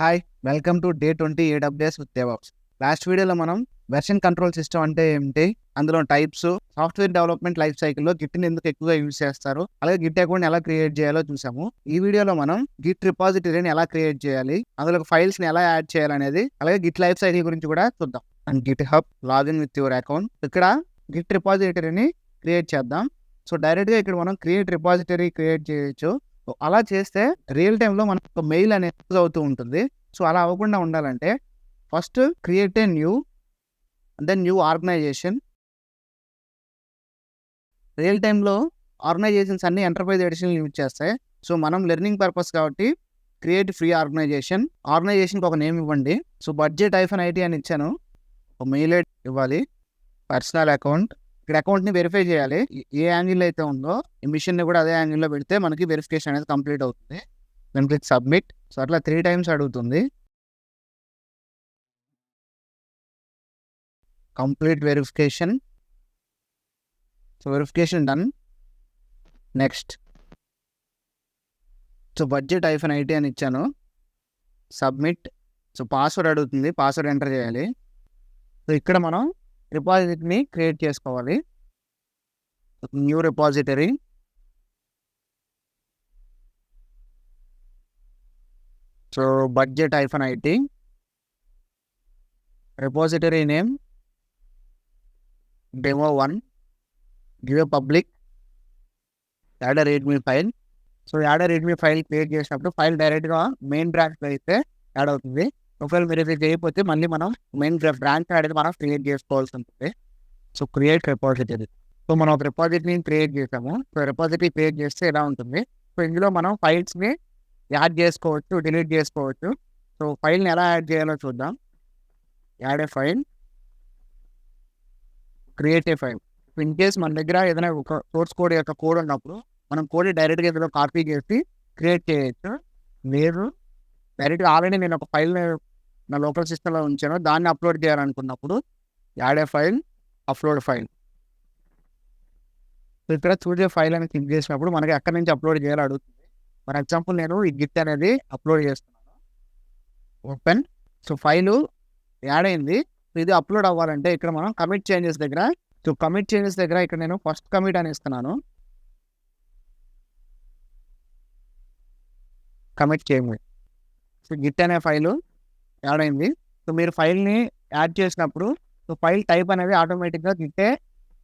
Hi welcome to day 20 AWS with DevOps. Last వీడియోలో మనం version control system అంటే ఏమిటి, అందులో టైప్స్, సాఫ్ట్వేర్ డెవలప్మెంట్ లైఫ్ సైకిల్లో గిట్ని ఎందుకు ఎక్కువగా యూజ్ చేస్తారు, అలాగే గిట్ అకౌంట్ ఎలా క్రియేట్ చేయాలో చూసాము. ఈ వీడియోలో మనం గిట్ రిపాజిటరీని ఎలా క్రియేట్ చేయాలి, అందులో ఫైల్స్ ని ఎలా యాడ్ చేయాలనేది, అలాగే గిట్ లైఫ్ సైకిల్ గురించి కూడా చూద్దాం. And Git hub login with your account. ఇక్కడ గిట్ రిపాజిటరీని క్రియేట్ చేద్దాం. సో డైరెక్ట్ గా ఇక్కడ మనం క్రియేట్ రిపాజిటరీ క్రియేట్ చేయొచ్చు. అలా చేస్తే రియల్ టైంలో మనకు మెయిల్ అనేది యూజ్ అవుతూ ఉంటుంది. సో అలా అవ్వకుండా ఉండాలంటే first create a new, then new organization. Real టైంలో ఆర్గనైజేషన్స్ అన్ని ఎంటర్ప్రైజ్ ఎడిషన్ యూజ్ చేస్తాయి. సో మనం లెర్నింగ్ పర్పస్ కాబట్టి క్రియేట్ ఫ్రీ ఆర్గనైజేషన్. ఆర్గనైజేషన్కి ఒక నేమ్ ఇవ్వండి. సో బడ్జెట్ -IT అని ఇచ్చాను. ఒక మెయిల్ ఐడి ఇవ్వాలి. Personal account. ఇక్కడ అకౌంట్ని వెరిఫై చేయాలి. ఏ యాంగిల్ అయితే ఉందో ఈ మిషన్ని కూడా అదే యాంగిల్లో పెడితే మనకి వెరిఫికేషన్ అనేది కంప్లీట్ అవుతుంది. Then click submit. సో అట్లా 3 times అడుగుతుంది. Complete verification. So verification done. Next. So budget -IT అని ఇచ్చాను. సబ్మిట్. సో పాస్వర్డ్ అడుగుతుంది, పాస్వర్డ్ ఎంటర్ చేయాలి. సో ఇక్కడ మనం రిపాజిటరీని క్రియేట్ చేసుకోవాలి. New repository. So budget -IT. Repository name demo1. Give a public. Add a readme file. So add a readme file create చేసినప్పుడు file డైరెక్ట్గా main బ్రాంచ్లో అయితే యాడ్ అవుతుంది. ఒకవేళ మీరు ఇది చేయకపోతే మళ్ళీ మనం మెయిన్ బ్రాంచ్ అనేది మనం క్రియేట్ చేసుకోవాల్సి ఉంటుంది. So create repository. సో మనం ఒక రిపాజిటరీని క్రియేట్ చేసాము. సో రిపాజిటరీ క్రియేట్ చేస్తే ఎలా ఉంటుంది. సో ఇందులో మనం ఫైల్స్ని యాడ్ చేసుకోవచ్చు, డిలీట్ చేసుకోవచ్చు. సో ఫైల్ని ఎలా యాడ్ చేయాలో చూద్దాం. Add A file, create a file. In case మన దగ్గర ఏదైనా ఒక సోర్స్ కోడ్ యొక్క కోడ్ ఉన్నప్పుడు మనం కోడ్ డైరెక్ట్గా ఇందులో కాపీ చేసి క్రియేట్ చేయొచ్చు. లేదు డైరెక్ట్గా ఆల్రెడీ నేను ఒక ఫైల్ని నా లోకల్ సిస్టంలో ఉంచాను, దాన్ని అప్లోడ్ చేయాలనుకున్నప్పుడు యాడ్ ఏ ఫైల్, అప్లోడ్ ఫైల్. సో ఇక్కడ చూసే ఫైల్ అని క్లిక్ చేసినప్పుడు మనకి ఎక్కడి నుంచి అప్లోడ్ చేయాలో అడుగుతుంది. ఫర్ ఎగ్జాంపుల్ నేను ఈ గిట్ అనేది అప్లోడ్ చేస్తున్నాను. ఓపెన్. సో ఫైలు యాడ్ అయింది. సో ఇది అప్లోడ్ అవ్వాలంటే ఇక్కడ మనం కమిట్ చేంజెస్ దగ్గర, సో కమిట్ చేంజెస్ దగ్గర ఇక్కడ నేను ఫస్ట్ కమిట్ అని ఇస్తున్నాను. కమిట్ చేయండి. సో గిట్ అనే ఫైలు యాడ్ అయింది. సో మీరు ఫైల్ని యాడ్ చేసినప్పుడు సో ఫైల్ టైప్ అనేది ఆటోమేటిక్గా గిట్టే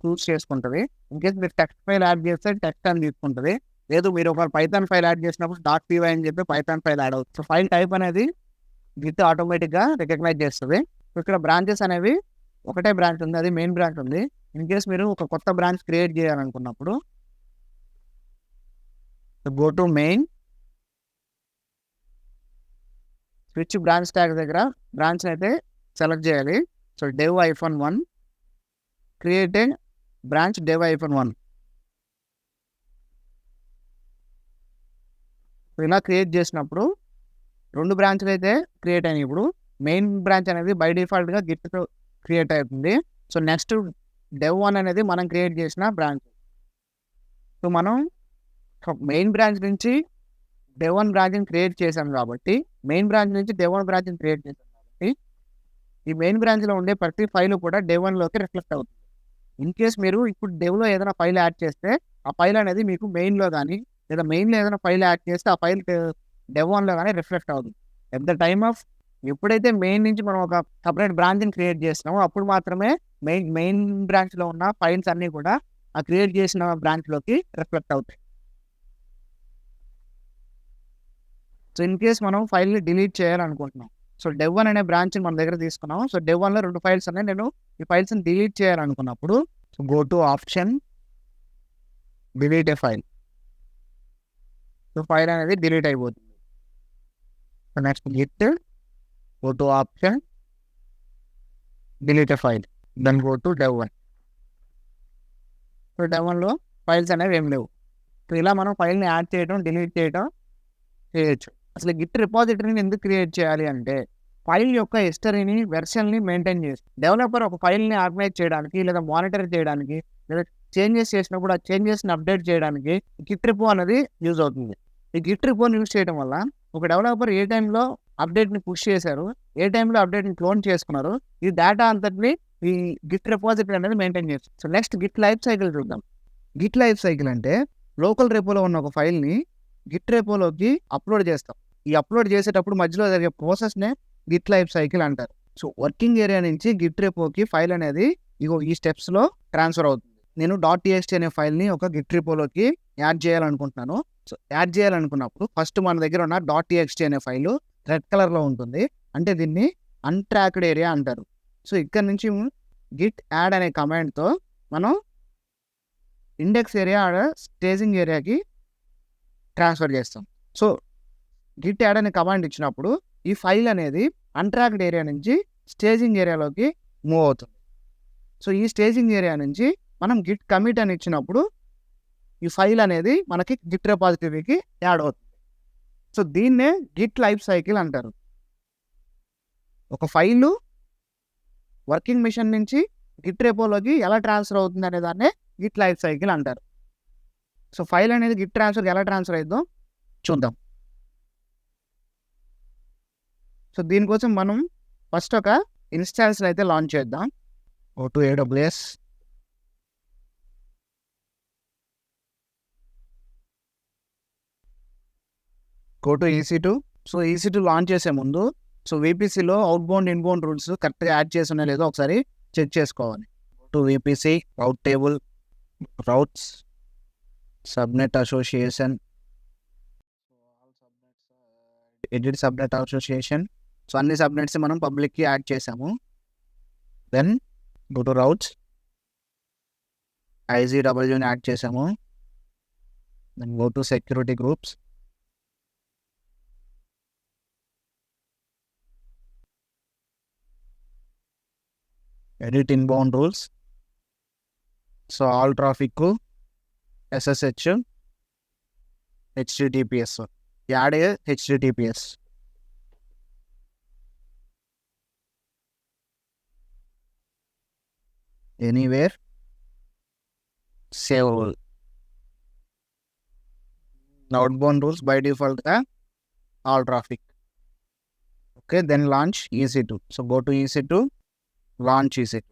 చూస్ చేసుకుంటుంది. ఇన్కేస్ మీరు టెక్స్ట్ ఫైల్ యాడ్ చేస్తే టెక్స్ట్ అని తీసుకుంటుంది. లేదు మీరు ఒక పైథాన్ ఫైల్ యాడ్ చేసినప్పుడు .py అని చెప్పి పైథాన్ ఫైల్ యాడ్ అవుతుంది. సో ఫైల్ టైప్ అనేది గిట్ ఆటోమేటిక్గా రికగ్నైజ్ చేస్తుంది. సో ఇక్కడ బ్రాంచెస్ అనేవి ఒకటే బ్రాంచ్ ఉంది, అది మెయిన్ బ్రాంచ్ ఉంది. ఇన్కేస్ మీరు ఒక కొత్త బ్రాంచ్ క్రియేట్ చేయాలనుకున్నప్పుడు go to main, switch branch tag దగ్గర బ్రాంచ్ అయితే సెలెక్ట్ చేయాలి. So dev-1 create a branch dev-1. ఇలా క్రియేట్ చేసినప్పుడు 2 బ్రాంచ్లు అయితే క్రియేట్ అయినాయి. ఇప్పుడు మెయిన్ బ్రాంచ్ అనేది బై డిఫాల్ట్గా గిట్ క్రియేట్ అవుతుంది. సో నెక్స్ట్ dev-1 అనేది మనం క్రియేట్ చేసిన బ్రాంచ్. సో మనం మెయిన్ బ్రాంచ్ నుంచి dev-1 బ్రాంచ్ని క్రియేట్ చేసాం కాబట్టి, మెయిన్ బ్రాంచ్ నుంచి dev-1 బ్రాంచ్ని క్రియేట్ చేసాం కాబట్టి ఈ మెయిన్ బ్రాంచ్లో ఉండే ప్రతి ఫైల్ కూడా dev-1లోకి రిఫ్లెక్ట్ అవుతుంది. ఇన్ కేస్ మీరు ఇప్పుడు డెవ్లో ఏదైనా ఫైల్ యాడ్ చేస్తే ఆ ఫైల్ అనేది మీకు మెయిన్లో కానీ, లేదా మెయిన్లో ఏదైనా ఫైల్ యాడ్ చేస్తే ఆ ఫైల్ dev-1లో కానీ రిఫ్లెక్ట్ అవుతుంది. ఎట్ ద టైమ్ ఆఫ్ ఎప్పుడైతే మెయిన్ నుంచి మనం ఒక సపరేట్ బ్రాంచ్ని క్రియేట్ చేస్తున్నామో అప్పుడు మాత్రమే మెయిన్ బ్రాంచ్లో ఉన్న ఫైల్స్ అన్నీ కూడా ఆ క్రియేట్ చేసిన బ్రాంచ్లోకి రిఫ్లెక్ట్ అవుతాయి. సో ఇన్ కేస్ మనం ఫైల్ని డిలీట్ చేయాలనుకుంటున్నాం. సో dev-1 అనే బ్రాంచ్ని మన దగ్గర తీసుకున్నాం. సో dev-1లో 2 ఫైల్స్ ఉన్నాయి. నేను ఈ ఫైల్స్ని డిలీట్ చేయాలనుకున్నప్పుడు so go to option, delete a file. So file అనేది డిలీట్ అయిపోతుంది. So next git, go to option, delete a file, then go to dev-1. So dev-1లో ఫైల్స్ అనేవి ఏం లేవు. సో ఇలా మనం ఫైల్ని యాడ్ చేయడం, డిలీట్ చేయడం చేయొచ్చు. అసలు గిట్ రిపాజిటరీని ఎందుకు క్రియేట్ చేయాలి అంటే ఫైల్ యొక్క హిస్టరీని, వెర్షన్ని మెయింటైన్ చేస్తుంది. డెవలపర్ ఒక ఫైల్ని ఆర్గనైజ్ చేయడానికి, లేదా మానిటర్ చేయడానికి, లేదా చేంజెస్ చేసినప్పుడు ఆ చేంజెస్ని అప్డేట్ చేయడానికి గిట్ రిపో అనేది యూజ్ అవుతుంది. ఈ గిట్ రిపోని యూజ్ చేయడం వల్ల ఒక డెవలపర్ ఏ టైంలో అప్డేట్ని పుష్ చేశారు, ఏ టైంలో అప్డేట్ని క్లోన్ చేసుకున్నారు, ఈ డేటా అంతటిని ఈ గిట్ రిపాజిటరీ అనేది మెయింటైన్ చేస్తారు. So next Git life cycle చూద్దాం. గిట్ లైఫ్ సైకిల్ అంటే లోకల్ రెపోలో ఉన్న ఒక ఫైల్ని గిట్ రెపోలోకి అప్లోడ్ చేస్తాం. ఈ అప్లోడ్ చేసేటప్పుడు మధ్యలో జరిగే ప్రాసెస్నే గిట్ లైఫ్ సైకిల్ అంటారు. సో వర్కింగ్ ఏరియా నుంచి గిట్ రెపోకి ఫైల్ అనేది ఈ స్టెప్స్లో ట్రాన్స్ఫర్ అవుతుంది. నేను .txt అనే ఫైల్ని ఒక గిట్ రెపోలోకి యాడ్ చేయాలనుకుంటున్నాను. సో యాడ్ చేయాలనుకున్నప్పుడు ఫస్ట్ మన దగ్గర ఉన్న .txt అనే ఫైలు రెడ్ కలర్లో ఉంటుంది, అంటే దీన్ని అన్ట్రాక్డ్ ఏరియా అంటారు. సో ఇక్కడ నుంచి గిట్ యాడ్ అనే కమాండ్తో మనం ఇండెక్స్ ఏరియా స్టేజింగ్ ఏరియాకి ట్రాన్స్ఫర్ చేస్తాం. సో గిట్ యాడ్ అనే కమాండ్ ఇచ్చినప్పుడు ఈ ఫైల్ అనేది అన్ట్రాక్డ్ ఏరియా నుంచి స్టేజింగ్ ఏరియాలోకి మూవ్ అవుతుంది. సో ఈ స్టేజింగ్ ఏరియా నుంచి మనం గిట్ కమిట్ అని ఇచ్చినప్పుడు ఈ ఫైల్ అనేది మనకి గిట్ రిపాజిటరీకి యాడ్ అవుతుంది. సో దీన్నే గిట్ లైఫ్ సైకిల్ అంటారు. ఒక ఫైలు వర్కింగ్ మిషన్ నుంచి గిట్ రెపోలోకి ఎలా ట్రాన్స్ఫర్ అవుతుంది అనే దాన్నే గిట్ లైఫ్ సైకిల్ అంటారు. సో ఫైల్ అనేది గిట్ ట్రాన్స్ఫర్కి ఎలా ట్రాన్స్ఫర్ అవుతుందో చూద్దాం. సో దీనికోసం మనం ఫస్ట్ ఒక ఇన్స్టాన్స్ అయితే లాంచ్ చేద్దాం. Go to AWS, go to EC2. So EC2 launch చేసే ముందు సో VPCలో అవుట్బౌండ్ ఇన్బౌండ్ రూల్స్ కరెక్ట్గా యాడ్ చేసి ఉన్నాయో లేదో ఒకసారి చెక్ చేసుకోవాలి. To VPC, route table, routes, subnet association, edit subnet association. So అన్ని సబ్నెట్స్ మనం పబ్లిక్కి యాడ్ చేసాము. దెన్ గో టు రౌట్స్, IZWని యాడ్ చేసాము. Then go to security groups, edit inbound rules. So all traffic, SSH, HTTPS, add HTTPS. Anywhere, save rule. Outbound rules by డిఫాల్ట్గా all traffic. Okay, then launch EC2. So go to EC2, launch EC2.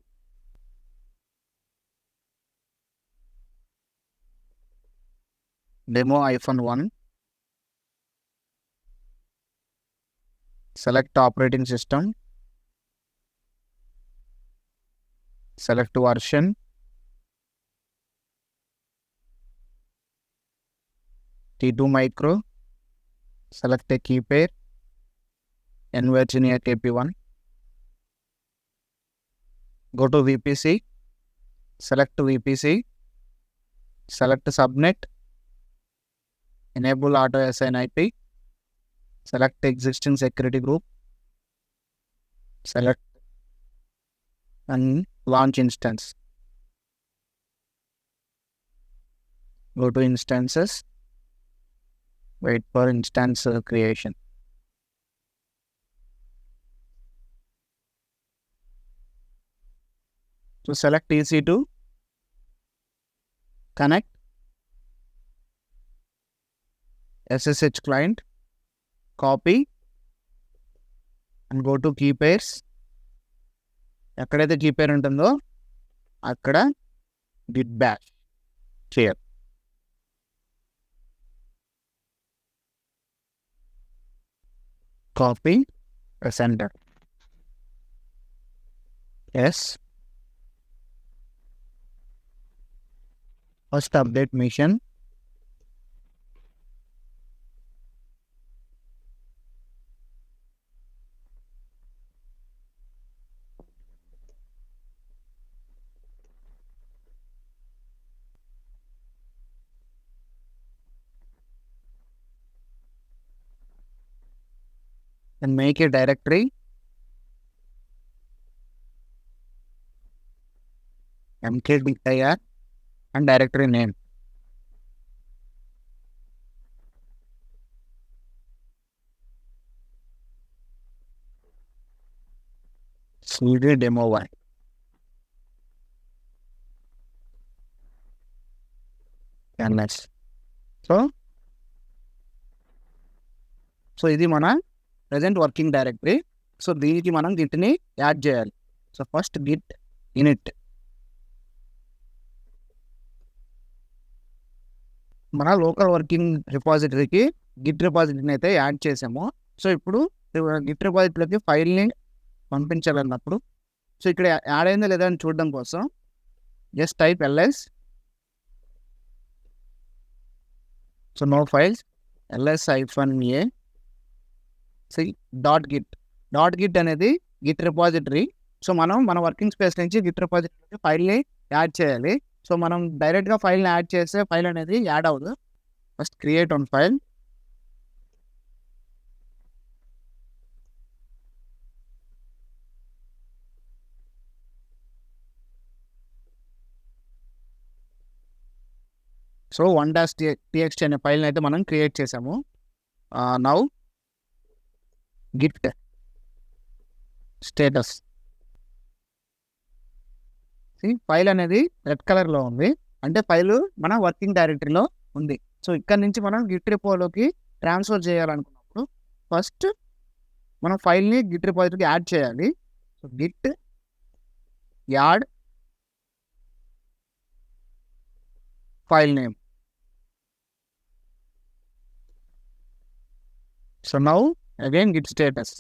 Demo -1. Select operating system. Select version. T2 micro. Select a key pair. NVIDIA KP1. Go to VPC. Select VPC. Select subnet. Enable auto assign IP. Select existing security group. Select and launch instance. Go to instances. Wait for instance creation. So select EC2. Connect SSH client, copy and go to key pairs. ఎక్కడైతే key పేర్ ఉంటుందో అక్కడ git bash చేయాలి. Copy, center. Yes. First update mission. And make a directory. mkdir and directory name. CD demo 1. And next. So ఇది మన present working directory. So దీనికి మనం గిట్ని add చేయాలి. So first Git in it మన local working రిపాజిటరీకి Git రిపాజిటరీని అయితే add చేసాము. So ఇప్పుడు Git రిపాజిటరీలోకి ఫైల్ని పంపించాలన్నప్పుడు సో ఇక్కడ యాడ్ అయిందా లేదా అని చూడడం కోసం just type ls. So no files ls-a dot git అనేది గిట్ రిపాజిటరీ. సో మనం మన వర్కింగ్ స్పేస్ నుంచి గిట్ రిపాజిటరీకి ఫైల్ని యాడ్ చేయాలి. సో మనం డైరెక్ట్గా ఫైల్ని యాడ్ చేస్తే ఫైల్ అనేది యాడ్ అవ్వదు. First create on file. So 1-txt అనే ఫైల్ని అయితే మనం క్రియేట్ చేసాము. Now Git status. ఫైల్ అనేది రెడ్ కలర్లో ఉంది, అంటే ఫైల్ మన వర్కింగ్ డైరెక్టరీలో ఉంది. సో ఇక్కడ నుంచి మనం గిట్ రిపోలోకి ట్రాన్స్ఫర్ చేయాలనుకున్నప్పుడు ఫస్ట్ మనం ఫైల్ని గిట్ రిపోజిటరీకి యాడ్ చేయాలి. So git add file name. So now again git status.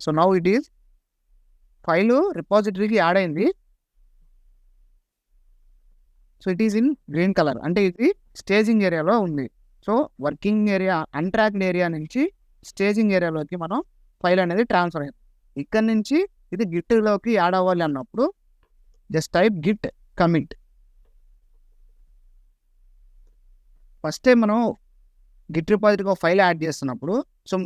So now it is file రిపాజిటరీకి యాడ్ అయింది. So it is in green colour, అంటే ఇది స్టేజింగ్ ఏరియాలో ఉంది. So working area untracked area నుంచి స్టేజింగ్ ఏరియాలోకి మనం ఫైల్ అనేది ట్రాన్స్ఫర్ అయింది. ఇక్కడ నుంచి ఇది గిట్లోకి యాడ్ అవ్వాలి అన్నప్పుడు just type Git commit. First time మనం గిట్ రిపాజిటరీకి ఒక ఫైల్ యాడ్ చేస్తున్నప్పుడు సో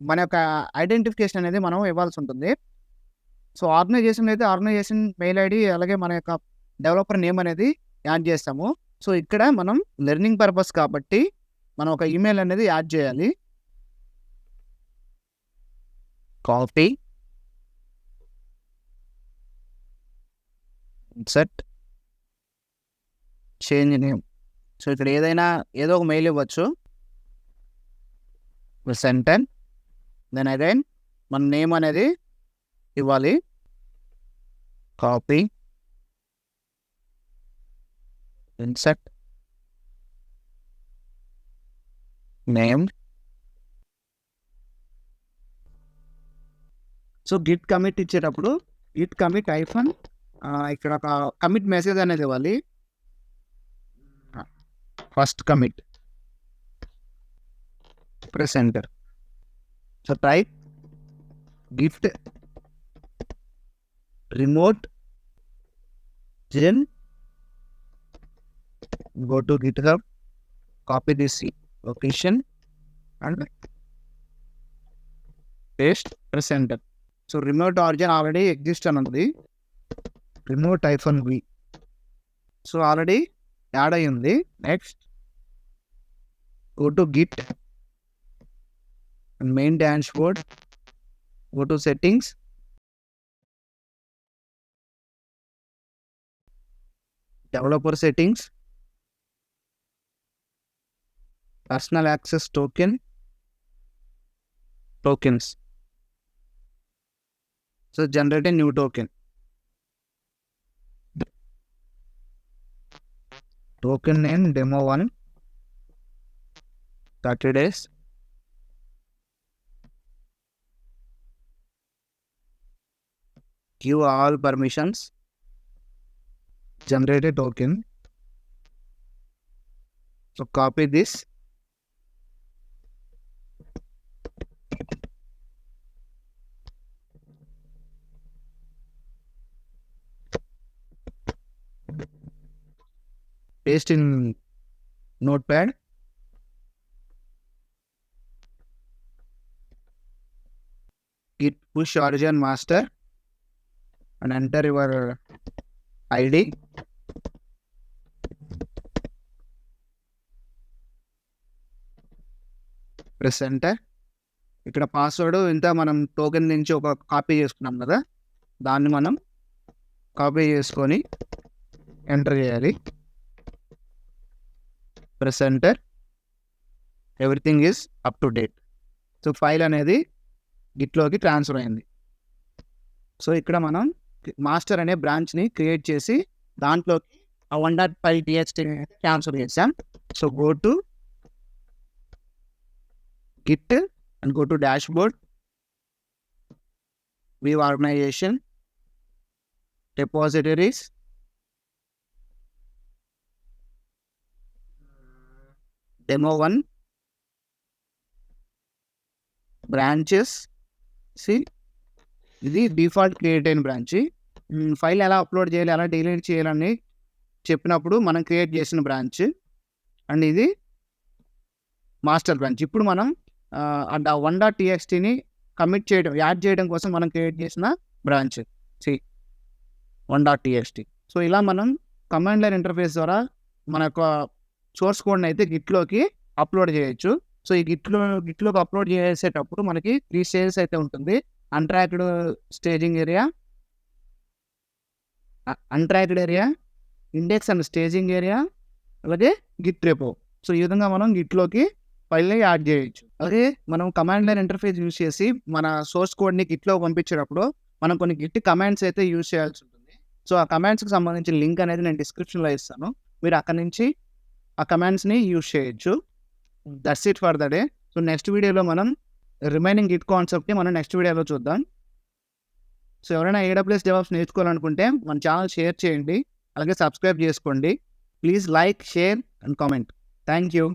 మన యొక్క ఐడెంటిఫికేషన్ అనేది మనం ఇవ్వాల్సి ఉంటుంది. సో ఆర్గనైజేషన్ అయితే ఆర్గనైజేషన్ మెయిల్ ఐడి అలాగే మన యొక్క డెవలపర్ నేమ్ అనేది యాడ్ చేస్తాము. సో ఇక్కడ మనం లెర్నింగ్ పర్పస్ కాబట్టి మనం ఒక ఈమెయిల్ అనేది యాడ్ చేయాలి. Copy insert change name. So ఇక్కడ ఏదో ఒక మెయిల్ ఇవ్వచ్చు. సెంటర్ దెన్ అగైన్ మన నేమ్ అనేది ఇవ్వాలి. Copy insert name. So Git commit ఇచ్చేటప్పుడు గిట్ కమిట్ ఐఫన్ ఇక్కడ ఒక కమిట్ మెసేజ్ అనేది ఇవ్వాలి. First commit press enter. So type Git remote gen go to GitHub, copy this location and paste, press enter. So remote origin already exists anundi, remote -v. So already add ayundi. Next go to git and main dashboard, go to settings, developer settings, personal access tokens. So generate a new token. Token name demo1, 30 days. Give all permissions. Generate a token. So copy this. Paste in Notepad. Git push origin master and enter your ID. Press enter. ఇక్కడ password ఇంత మనం token నుంచి ఒక copy చేసుకున్నాం కదా, దాన్ని మనం copy చేసుకొని ఎంటర్ చేయాలి. Press enter. Everything is up to date. So file అనేది గిట్లోకి ట్రాన్స్ఫర్ అయింది. సో ఇక్కడ మనం మాస్టర్ అనే బ్రాంచ్ని క్రియేట్ చేసి దాంట్లోకి ఆ 1.5 TXT ట్రాన్స్ఫర్ చేసాం. So go to git and go to dashboard, view organization, repositories, demo 1, branches. See, ఇది డిఫాల్ట్ క్రియేట్ అయిన బ్రాంచ్. ఫైల్ ఎలా అప్లోడ్ చేయాలి, ఎలా డిలీట్ చేయాలని చెప్పినప్పుడు మనం క్రియేట్ చేసిన బ్రాంచ్. అండ్ ఇది మాస్టర్ బ్రాంచ్. ఇప్పుడు మనం ఆ 1.txtని కమిట్ చేయడం, యాడ్ చేయడం కోసం మనం క్రియేట్ చేసిన బ్రాంచ్. C 1.txt. సో ఇలా మనం కమాండ్ లైన్ ఇంటర్ఫేస్ ద్వారా మన యొక్క సోర్స్ కోడ్ని అయితే గిట్లోకి అప్లోడ్ చేయొచ్చు. సో ఈ గిట్లోకి అప్లోడ్ చేసేటప్పుడు మనకి 3 స్టేజెస్ అయితే ఉంటుంది. Untracked staging area, untracked area, index and staging area, అలాగే గిట్ రెపో. సో ఈ విధంగా మనం గిట్లోకి ఫైల్ని యాడ్ చేయొచ్చు. అలాగే మనం కమాండ్ లైన్ ఇంటర్ఫేస్ యూజ్ చేసి మన సోర్స్ కోడ్ని గిట్లో పంపించేటప్పుడు మనం కొన్ని గిట్ కమాండ్స్ అయితే యూజ్ చేయాల్సి ఉంటుంది. సో ఆ కమాండ్స్కి సంబంధించిన లింక్ అనేది నేను డిస్క్రిప్షన్లో ఇస్తాను. మీరు అక్కడి నుంచి ఆ కమాండ్స్ని యూజ్ చేయొచ్చు. That's it for the day. So next వీడియోలో మనం రిమైనింగ్ గిట్ కాన్సెప్ట్ని మనం నెక్స్ట్ వీడియోలో చూద్దాం. సో ఎవరైనా AWS DevOps నేర్చుకోవాలనుకుంటే మన ఛానల్ షేర్ చేయండి, అలాగే సబ్స్క్రైబ్ చేసుకోండి. Please like, share and comment. Thank you.